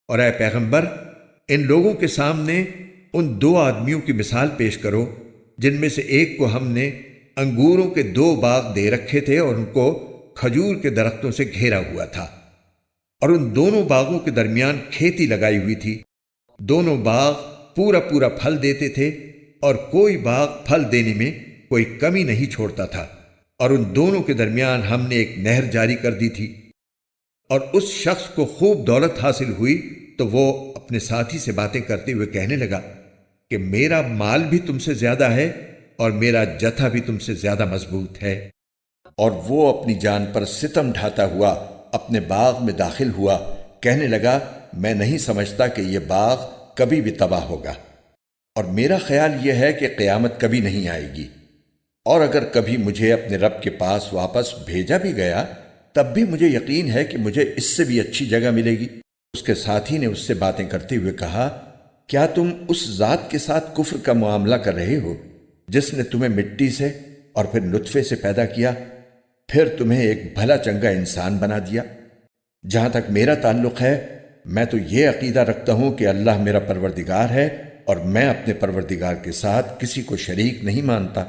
اور اے پیغمبر، ان لوگوں کے سامنے ان دو آدمیوں کی مثال پیش کرو جن میں سے ایک کو ہم نے انگوروں کے دو باغ دے رکھے تھے اور ان کو کھجور کے درختوں سے گھیرا ہوا تھا، اور ان دونوں باغوں کے درمیان کھیتی لگائی ہوئی تھی۔ دونوں باغ پورا پورا پھل دیتے تھے اور کوئی باغ پھل دینے میں کوئی کمی نہیں چھوڑتا تھا، اور ان دونوں کے درمیان ہم نے ایک نہر جاری کر دی تھی۔ اور اس شخص کو خوب دولت حاصل ہوئی تو وہ اپنے ساتھی سے باتیں کرتے ہوئے کہنے لگا کہ میرا مال بھی تم سے زیادہ ہے اور میرا جتھا بھی تم سے زیادہ مضبوط ہے۔ اور وہ اپنی جان پر ستم ڈھاتا ہوا اپنے باغ میں داخل ہوا، کہنے لگا میں نہیں سمجھتا کہ یہ باغ کبھی بھی تباہ ہوگا، اور میرا خیال یہ ہے کہ قیامت کبھی نہیں آئے گی، اور اگر کبھی مجھے اپنے رب کے پاس واپس بھیجا بھی گیا تب بھی مجھے یقین ہے کہ مجھے اس سے بھی اچھی جگہ ملے گی۔ اس کے ساتھی نے اس سے باتیں کرتے ہوئے کہا، کیا تم اس ذات کے ساتھ کفر کا معاملہ کر رہے ہو جس نے تمہیں مٹی سے اور پھر نطفے سے پیدا کیا، پھر تمہیں ایک بھلا چنگا انسان بنا دیا؟ جہاں تک میرا تعلق ہے، میں تو یہ عقیدہ رکھتا ہوں کہ اللہ میرا پروردگار ہے اور میں اپنے پروردگار کے ساتھ کسی کو شریک نہیں مانتا۔